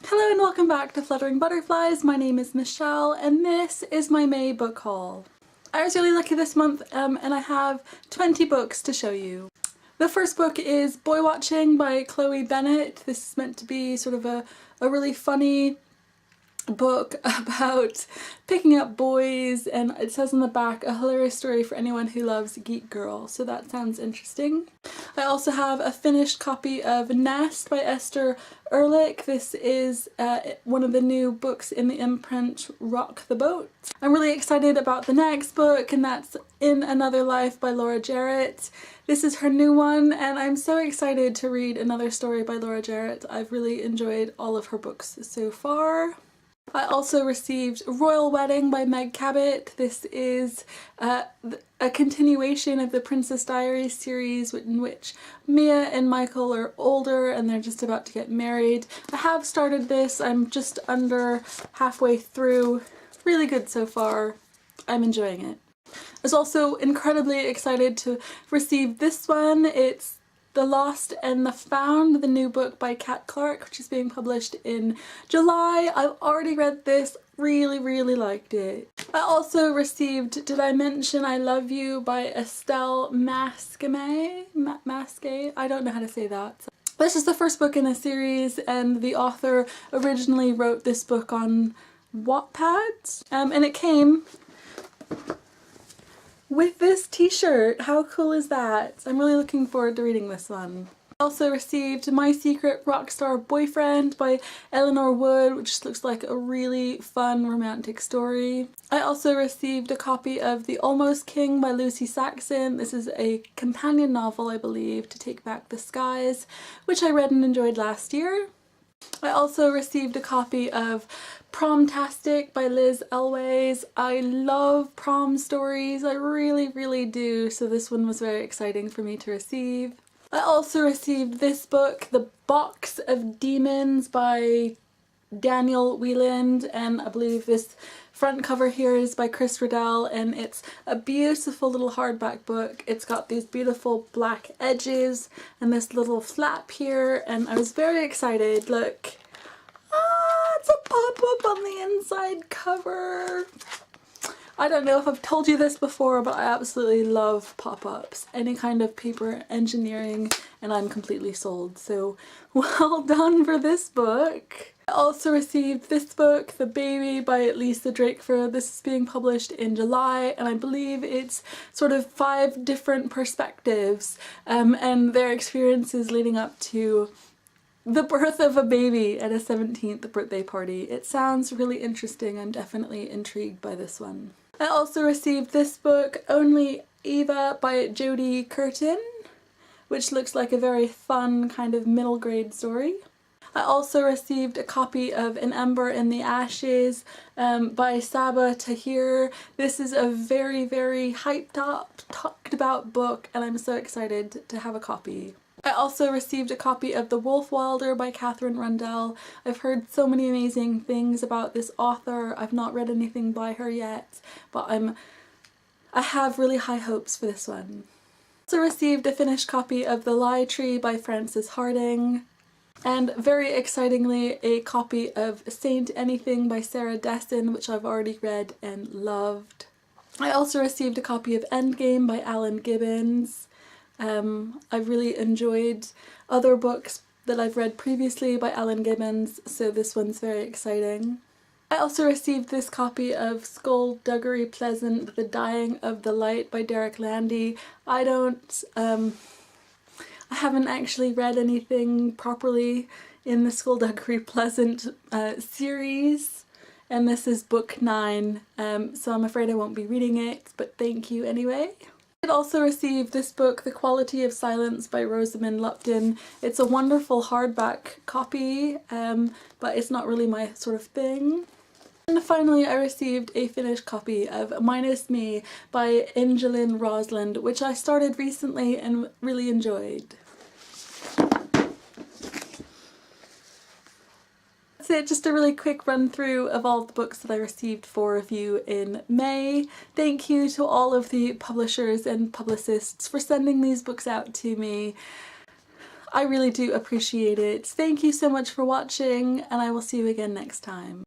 Hello and welcome back to Fluttering Butterflies. My name is Michelle and this is my May book haul. I was really lucky this month and I have 20 books to show you. The first book is Boy Watching by Chloe Bennett. This is meant to be sort of a really funny book about picking up boys, and it says on the back, a hilarious story for anyone who loves Geek Girl, so that sounds interesting. I also have a finished copy of Nest by Esther Ehrlich. This is one of the new books in the imprint Rock the Boat. I'm really excited about the next book, and that's In Another Life by Laura Jarrett. This is her new one and I'm so excited to read another story by Laura Jarrett. I've really enjoyed all of her books so far. I also received Royal Wedding by Meg Cabot. This is a continuation of the Princess Diaries series in which Mia and Michael are older and they're just about to get married. I have started this. I'm just under halfway through. Really good so far. I'm enjoying it. I was also incredibly excited to receive this one. It's The Lost and the Found, the new book by Kat Clark, which is being published in July. I've already read this, really liked it. I also received Did I Mention I Love You by Estelle Masquet? I don't know how to say that. This is the first book in a series and the author originally wrote this book on Wattpad and it came with this t-shirt. How cool is that? I'm really looking forward to reading this one. I also received My Secret Rockstar Boyfriend by Eleanor Wood, which just looks like a really fun romantic story. I also received a copy of The Almost King by Lucy Saxon. This is a companion novel, I believe, to Take Back the Skies, which I read and enjoyed last year. I also received a copy of Promtastic by Liz Elways. I love prom stories, I really do, so this one was very exciting for me to receive. I also received this book, The Box of Demons by Daniel Wieland, and I believe this front cover here is by Chris Riddell, and it's a beautiful little hardback book. It's got these beautiful black edges and this little flap here, and I was very excited. Look, it's a pop-up on the inside cover. I don't know if I've told you this before, but I absolutely love pop-ups. Any kind of paper engineering and I'm completely sold. So well done for this book. I also received this book, The Baby by Lisa Drakeford. This is being published in July and I believe it's sort of 5 different perspectives and their experiences leading up to the birth of a baby at a 17th birthday party. It sounds really interesting. I'm definitely intrigued by this one. I also received this book, Only Eva by Jodie Curtin, which looks like a very fun kind of middle grade story. I also received a copy of An Ember in the Ashes by Sabaa Tahir. This is a very hyped up, talked about book and I'm so excited to have a copy. I also received a copy of The Wolf Wilder by Katherine Rundell. I've heard so many amazing things about this author. I've not read anything by her yet, but I have really high hopes for this one. I also received a finished copy of The Lie Tree by Frances Harding, and very excitingly a copy of Saint Anything by Sarah Dessen, which I've already read and loved. I also received a copy of Endgame by Alan Gibbons. I've really enjoyed other books that I've read previously by Alan Gibbons, so this one's very exciting. I also received this copy of Skullduggery Pleasant, The Dying of the Light by Derek Landy. I haven't actually read anything properly in the Skullduggery Pleasant series, and this is book 9, so I'm afraid I won't be reading it, but thank you anyway. I also received this book, The Quality of Silence by Rosamund Lupton. It's a wonderful hardback copy, but it's not really my sort of thing. And finally I received a finished copy of Minus Me by Angeline Rosland, which I started recently and really enjoyed. That's it, just a really quick run through of all the books that I received for review in May. Thank you to all of the publishers and publicists for sending these books out to me. I really do appreciate it. Thank you so much for watching, and I will see you again next time.